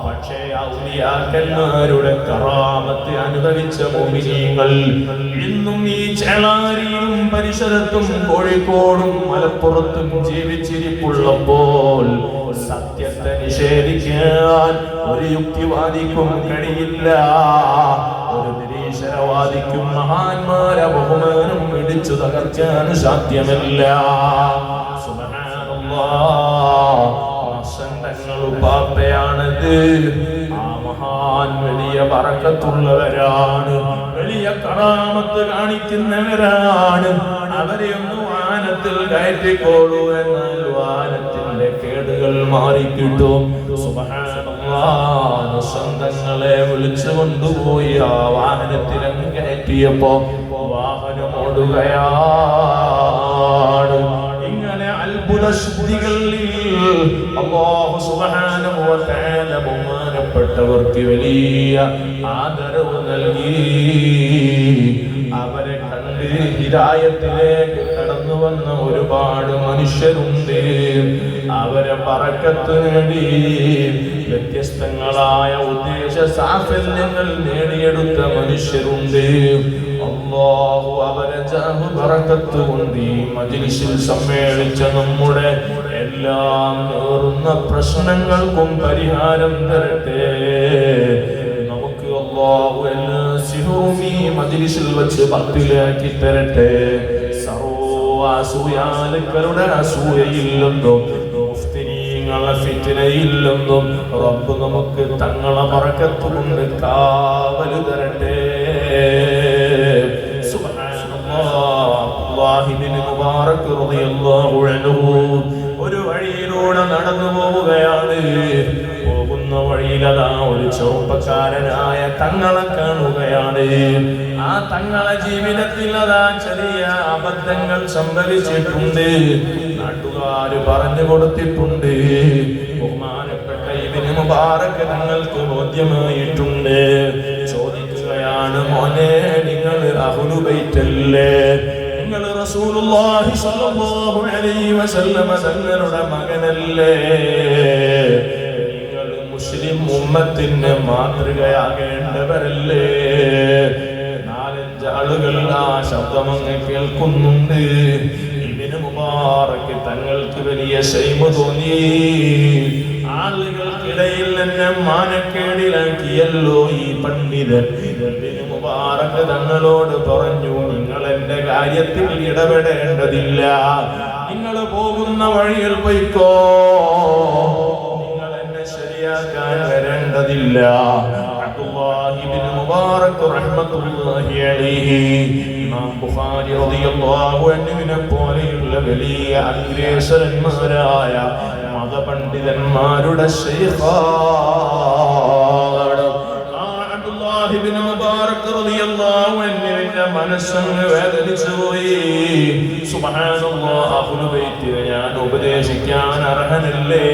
പക്ഷേ ഔലിയാക്കന്മാരുടെ കറാമത്ത് അനുഭവിച്ച മുഅ്മിനീങ്ങൾ ഇന്നും ഈ ചേളാരിയിലും പരിസരത്തും കോഴിക്കോടും മലപ്പുറത്തും ജീവിച്ചിരിപ്പുള്ളപ്പോൾ സത്യത്തെ നിഷേധിക്കാൻ ഒരു യുക്തിവാദിക്കും കഴിയില്ല. ഒരു നിരീശ്വരവാദിക്കും മഹാന്മാരെ ബഹുമാനം ഇടിച്ചു തകർക്കാൻ സാധ്യമല്ല. പാപ്പയാണത്. ആ മഹാൻ വലിയ ബറക്കത്തുള്ളവരാണ്, വലിയ കറാമത്ത് കാണിക്കുന്നവരാണ്. അവരെ ഒന്ന് വാനത്തിൽ കയറ്റിക്കോളൂ എന്നാൽ വാനത്തിന്റെ കേടുകൾ മാറിക്കിട്ടും. സുബ്ഹാനല്ലാഹ്, സ്വന്തങ്ങളെ വിളിച്ചു കൊണ്ടുപോയി ആ വാഹനത്തിലങ്ങ് കയറ്റിയപ്പോ വാഹനം ഓടുകയാണ്. ഇങ്ങനെ അത്ഭുത ശുദ്ധികളിൽ അല്ലാഹു സുബ്ഹാനഹു വ തആല ബഹുമാനപ്പെട്ടവർക്ക് വലിയ ആദരവ് നൽകി. അവരെ കണ്ട് ഹിദായത്തിലേക്ക് കടന്നു വന്ന ഒരുപാട് മനുഷ്യരുണ്ട്. അവരെ ബറക്കത്ത് നേടി വ്യത്യസ്തങ്ങളായ ഉദ്ദേശ സാഫല്യങ്ങൾ നേടിയെടുത്ത മനുഷ്യരുണ്ട്. അല്ലാഹു അവരെ ജാഹു ബറക്കത്ത് കൊണ്ട് ഈ മജ്ലിസിൽ സമ്മേളിച്ച നമ്മുടെ എല്ലാം നേറുന്ന പ്രശ്നങ്ങൾക്കും പരിഹാരം തരട്ടെ. നമുക്ക് അല്ലാഹു എല്ലാ സിഹറും ഈ മജ്ലിസിൽ വെച്ച് പത്തിലാക്കി തരട്ടെ. സർവ്വാസൂയാലുക്കളുടെ അസൂയയില്ലെന്നും മുഫ്തിനീങ്ങളെ ഫിത്നയില്ലെന്നും റബ്ബ് നമുക്ക് തങ്ങളെ ബറക്കത്ത് കൊണ്ട് കാവല് തരട്ടെ. മുബാറക് റളിയല്ലാഹു അൻഹു ഒരു വഴിയിലൂടെ നടന്നു പോവുകയാണ്. പോകുന്ന വഴിയിലതാ ഒരു ചെറുപ്പക്കാരനായ തങ്ങളെ കാണുകയാണ്. ആ തങ്ങളെ ജീവിതത്തിൽ അതാ ചെറിയ അബദ്ധങ്ങൾ സംഭവിച്ചിട്ടുണ്ട്. നാട്ടുകാര് പറഞ്ഞു കൊടുത്തിട്ടുണ്ട്. ബഹുമാനപ്പെട്ട ഇബ്നു മുബാറക് തങ്ങൾക്ക് ബോധ്യമായിട്ടുണ്ട്. ചോദിക്കുകയാണ്, മോനെ, നിങ്ങൾ അഹ്ലു ബൈത്തല്ലേ? നിങ്ങൾ റസൂലുള്ളാഹി സ്വല്ലല്ലാഹു അലൈഹി വസല്ലമ തങ്ങളുടെ മകനല്ലേ? നിങ്ങൾ മുസ്ലിം ഉമ്മത്തിന് മാതൃകയാകേണ്ടവരല്ലേ? നാലഞ്ച് ആളുകൾ ആ ശബ്ദമങ്ങ് കേൾക്കുന്നുണ്ട്. ഇബ്നു മുബാറക് തങ്ങൾക്ക് വലിയ ശൈമ് തോന്നി. ആളുകൾക്കിടയിൽ എന്നെ മാനക്കേടിലാക്കിയല്ലോ ഈ പണ്ഡിതൻ. ഇബ്നു മുബാറക് തങ്ങളോട് പറഞ്ഞു, നിങ്ങൾ എന്റെ കാര്യത്തിൽ ഇടപെടേണ്ടതില്ല. നിങ്ങൾ പോകുന്ന വഴിയിൽ പോയിക്കോ, നിങ്ങൾ എന്നെ ശരിയാക്കാൻ വരേണ്ടതില്ല. അബ്ദുല്ലാഹി ഇബ്നു മുബാറക് റഹ്മത്തുള്ളാഹി അലൈഹി ഇമാം ബുഖാരി റളിയല്ലാഹു അൻഹുവിനെ പോലെയുള്ള വലിയ അഗ്രേസരന്മാരായ മതപണ്ഡിതന്മാരുടെ ശൈഖാണ്. അബ്ദുല്ലാഹി ഇബ്നു മുബാറക് റളിയല്ലാഹു അൻഹുവിന്റെ മനസ്സങ്ങ് വേദനിച്ചു പോയി. സുബ്ഹാനല്ലാഹ്, അഹ്ലു ബൈത്തിനെ ഞാൻ ഉപദേശിക്കാൻ അർഹനല്ലേ?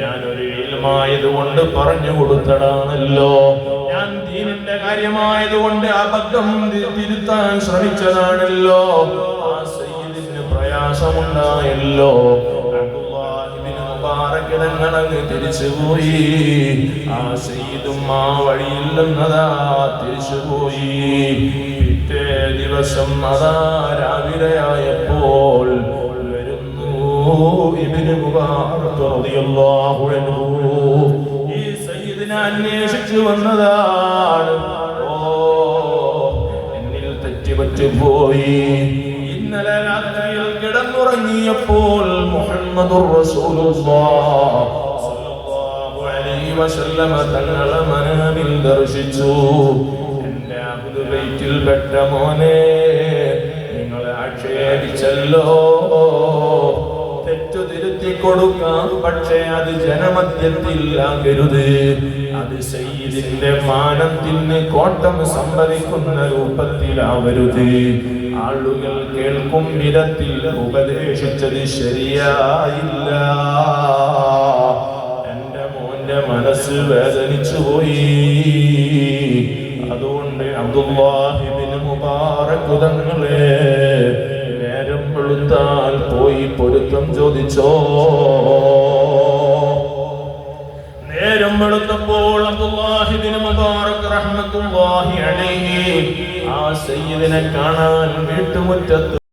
ഞാനൊരു ഇൽമായതുകൊണ്ട് പറഞ്ഞു കൊടുത്തതാണല്ലോ. ഞാൻ ദീനിന്റെ കാര്യമായതുകൊണ്ട് അബദ്ധം തിരുത്താൻ ശ്രമിച്ചതാണല്ലോ. ആ സയ്യിദിന് പ്രയാസമുണ്ടായല്ലോ. ങ്ങളങ്ങ് തിരിച്ചുപോയി. ആ സയ്യിദും ആ വഴിയിൽ നിന്നതാ തിരിച്ചുപോയി. പിറ്റേ ദിവസം അതാ രാവിലെയായപ്പോൾ വരുന്നു ഇബ്നു മുബാറക് റളിയല്ലാഹു അൻഹു. ഈ സയ്യിദിനെ അന്വേഷിച്ചു വന്നതാണ്. ഓ, എന്നിൽ തെറ്റുപറ്റിപ്പോയി. ഇന്നലെ രാത്രിയിൽ കിടന്നുറങ്ങിയപ്പോൾ മുഹമ്മദുർ റസൂലുള്ളാഹ് സ്വല്ലല്ലാഹു അലൈഹി വസല്ലമ തങ്ങളെ മനവിൽ ദർശിച്ചു. എന്റെ അഹ്ലു ബൈത്തിൽപ്പെട്ട മോനെ, നിങ്ങളെ ആക്ഷേപിച്ചല്ലോ. തെറ്റു തിരുത്തി കൊടുക്കാം, പക്ഷേ അത് ജനമധ്യത്തിൽ ആകരുത്. അത് സയ്യിദിന്റെ മാനത്തിന് കോട്ടം സംഭവിക്കുന്ന രൂപത്തിലാവരുത്. ആളുകൾ കേൾക്കും വിധത്തിൽ ഉപദേശിച്ചത് ശരിയായില്ല. എന്റെ മോന്റെ മനസ്സ് വേദനിച്ചു പോയി. അതുകൊണ്ട് അബ്ദുല്ലാഹി ഇബ്നു മുബാറക് തങ്ങളെ നേരം വെളുത്താൽ പോയി പൊരുത്തം ചോദിച്ചോ. നേരം വെളുത്തപ്പോൾ അബ്ദുല്ലാഹി ഇബ്നു മുബാറക് റഹ്മത്തുള്ളാഹി അലൈഹി ആ സയ്യിദിനെ കാണാൻ വീട്ടുമുറ്റത്ത്